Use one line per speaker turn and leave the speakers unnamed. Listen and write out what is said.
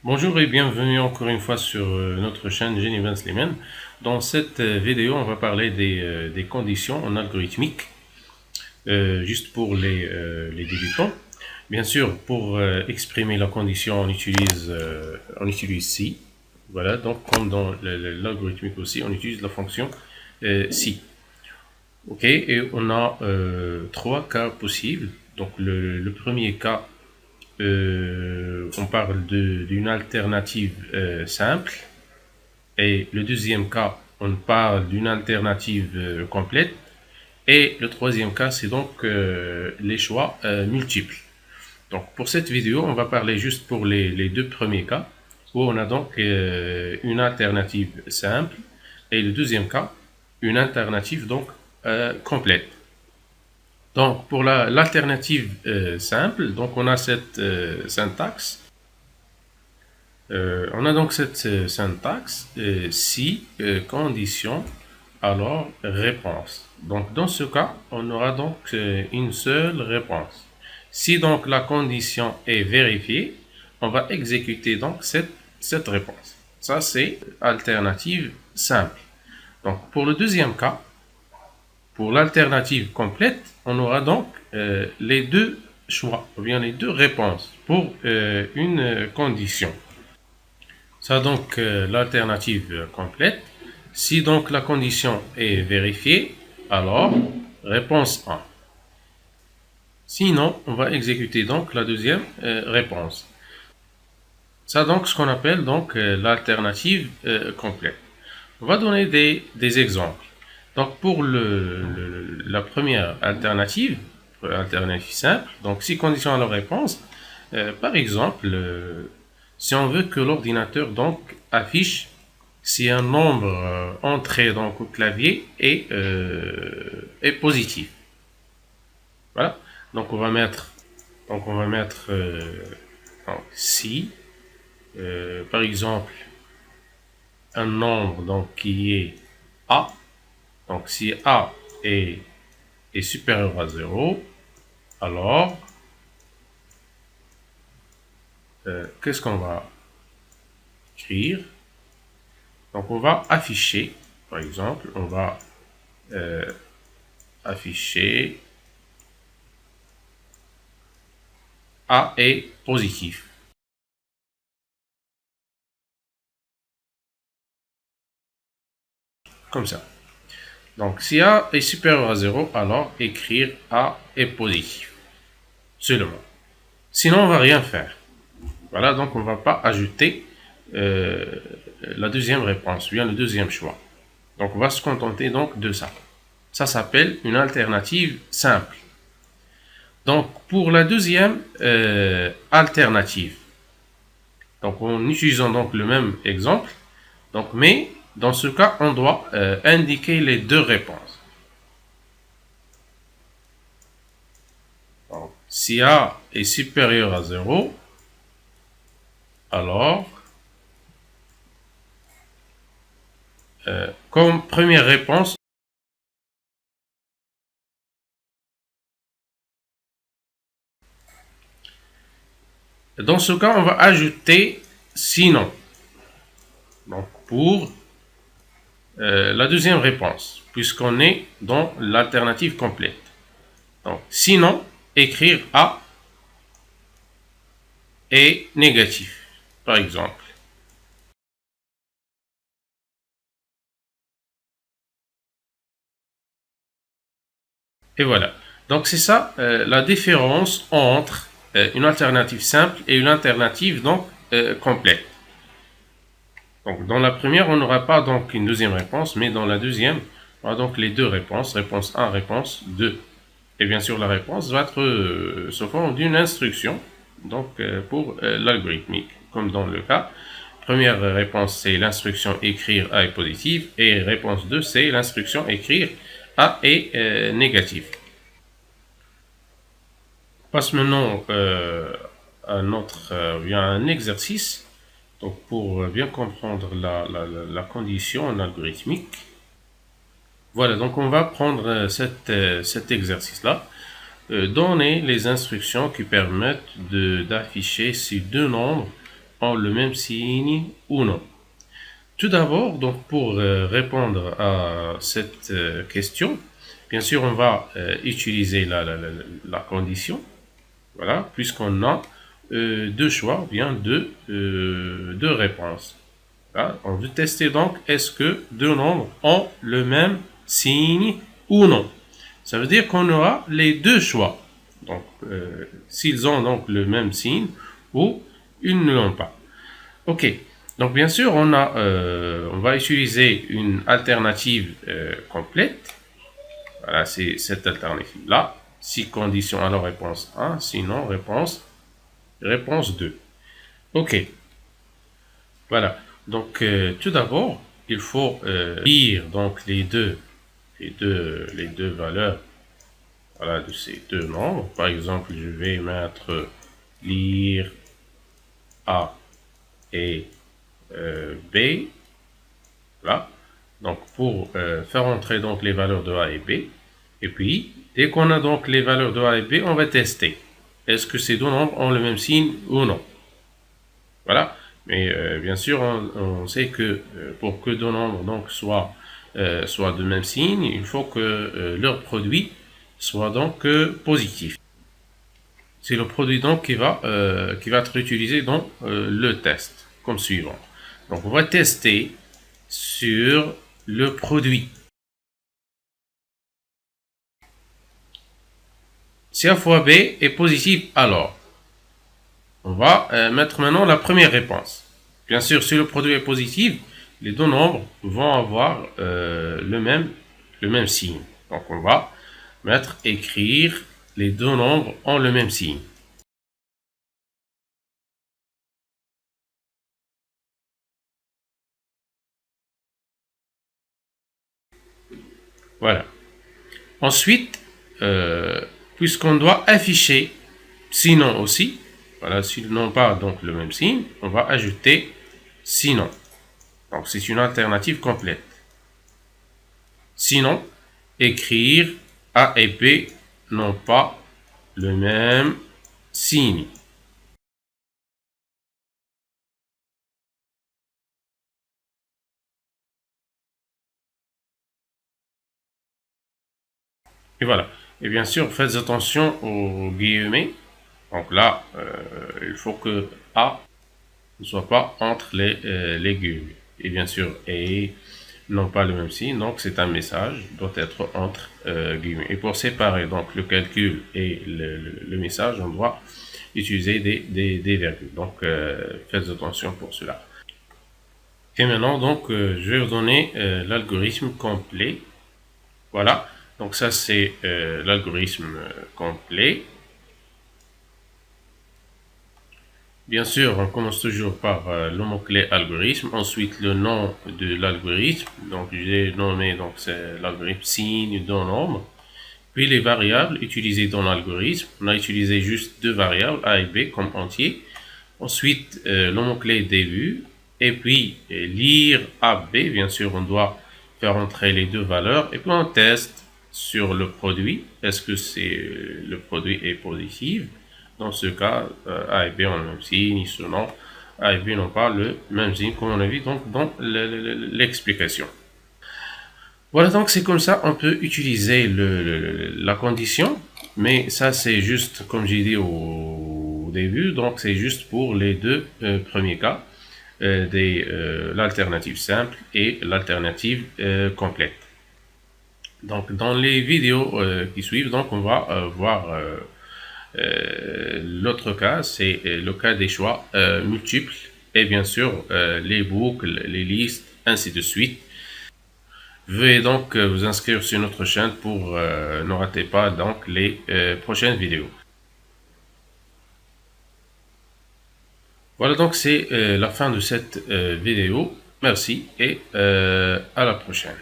Bonjour et bienvenue encore une fois sur notre chaîne Génévan Slimane. Dans cette vidéo, on va parler des conditions en algorithmique, juste pour les débutants. Bien sûr, pour exprimer la condition, on utilise si. Voilà, donc comme dans l'algorithmique aussi, on utilise la fonction si. Ok, et on a trois cas possibles. Donc le premier cas, on parle d'une alternative simple. Et le deuxième cas, on parle d'une alternative complète. Et le troisième cas, c'est donc les choix multiples. Donc pour cette vidéo, on va parler juste pour les deux premiers cas, où on a donc une alternative simple. Et le deuxième cas, une alternative donc complète. Donc pour l'alternative simple, donc on a cette syntaxe. On a donc cette syntaxe si condition alors réponse. Donc dans ce cas, on aura donc une seule réponse. Si donc la condition est vérifiée, on va exécuter donc cette réponse. Ça c'est alternative simple. Donc pour le deuxième cas, pour l'alternative complète, on aura donc les deux choix, ou bien les deux réponses pour une condition. Ça donc l'alternative complète. Si donc la condition est vérifiée, alors réponse 1. Sinon, on va exécuter donc la deuxième réponse. Ça donc ce qu'on appelle donc l'alternative complète. On va donner des exemples. Donc pour la première alternative, alternative simple, donc si condition à la réponse, par exemple, si on veut que l'ordinateur donc affiche si un nombre entré donc au clavier est positif. Voilà. Donc on va mettre donc, si par exemple un nombre donc qui est a, donc si a est supérieur à 0, alors qu'est-ce qu'on va écrire? Donc on va afficher, par exemple, on va afficher A est positif. Comme ça. Donc si A est supérieur à 0, alors écrire A est positif. Seulement. Sinon, on ne va rien faire. Voilà, donc on ne va pas ajouter la deuxième réponse, bien le deuxième choix. Donc on va se contenter donc de ça. Ça s'appelle une alternative simple. Donc pour la deuxième alternative, donc en utilisant donc le même exemple, donc mais dans ce cas on doit indiquer les deux réponses. Donc, si A est supérieur à 0, alors comme première réponse, dans ce cas, on va ajouter sinon. Donc, pour la deuxième réponse, puisqu'on est dans l'alternative complète. Donc, sinon, écrire A est négatif, par exemple. Et voilà. Donc, c'est ça la différence entre une alternative simple et une alternative donc complète. Donc, dans la première, on n'aura pas donc une deuxième réponse, mais dans la deuxième, on aura donc les deux réponses, réponse 1, réponse 2. Et bien sûr, la réponse va être sous forme d'une instruction, donc pour l'algorithmique, comme dans le cas. Première réponse, c'est l'instruction écrire A est positive, et réponse 2, c'est l'instruction écrire A est négative. On passe maintenant à un exercice. Donc pour bien comprendre la condition en algorithmique, voilà, donc on va prendre cet exercice-là, donner les instructions qui permettent d'afficher ces deux nombres ont le même signe ou non. Tout d'abord, donc pour répondre à cette question, bien sûr, on va utiliser la condition, voilà, puisqu'on a deux choix, bien deux réponses. Voilà. On veut tester donc est-ce que deux nombres ont le même signe ou non. Ça veut dire qu'on aura les deux choix. Donc, s'ils ont donc le même signe ou ils ne l'ont pas. Ok. Donc, bien sûr, on va utiliser une alternative complète. Voilà, c'est cette alternative-là. Si condition, alors réponse 1. Sinon, réponse 2. Ok. Voilà. Donc, tout d'abord, il faut lire donc les deux valeurs, voilà, de ces deux nombres. Par exemple, je vais mettre lire A et B. Voilà. Donc, pour faire entrer donc les valeurs de A et B. Et puis, dès qu'on a donc les valeurs de A et B, on va tester. Est-ce que ces deux nombres ont le même signe ou non? Voilà. Mais bien sûr, on sait que pour que deux nombres donc soient de même signe, il faut que leur produit soit donc positif. C'est le produit donc qui va être utilisé dans le test, comme suivant. Donc on va tester sur le produit. Si A fois B est positif, alors on va mettre maintenant la première réponse. Bien sûr, si le produit est positif, les deux nombres vont avoir le même signe. Donc on va écrire les deux nombres ont le même signe. Voilà. Ensuite, puisqu'on doit afficher sinon aussi, voilà, s'ils n'ont pas donc le même signe, on va ajouter sinon. Donc c'est une alternative complète. Sinon, écrire A et B n'ont pas le même signe. Et voilà. Et bien sûr, faites attention aux guillemets. Donc là, il faut que A ne soit pas entre les guillemets. Et bien sûr, et n'ont pas le même signe, donc c'est un message, doit être entre guillemets. Et pour séparer donc le calcul et le message, on doit utiliser des virgules. Donc faites attention pour cela. Et maintenant, donc, je vais vous donner l'algorithme complet. Voilà, donc ça c'est l'algorithme complet. Bien sûr, on commence toujours par le mot-clé algorithme, ensuite le nom de l'algorithme, donc j'ai nommé donc c'est l'algorithme signe d'un nombre, puis les variables utilisées dans l'algorithme, on a utilisé juste deux variables, A et B comme entier, ensuite le mot-clé début, et puis lire AB, bien sûr on doit faire entrer les deux valeurs, et puis on teste sur le produit, est-ce que le produit est positif. Dans ce cas, A et B ont le même signe, sinon A et B n'ont pas le même signe, comme on a vu donc dans l'explication. Voilà, donc c'est comme ça, on peut utiliser la condition, mais ça c'est juste, comme j'ai dit au début, donc c'est juste pour les deux premiers cas, l'alternative simple et l'alternative complète. Donc dans les vidéos qui suivent, donc on va voir l'autre cas, c'est le cas des choix multiples et bien sûr les boucles, les listes, ainsi de suite. Veuillez donc vous inscrire sur notre chaîne pour ne rater pas donc les prochaines vidéos. Voilà donc c'est la fin de cette vidéo. Merci et à la prochaine.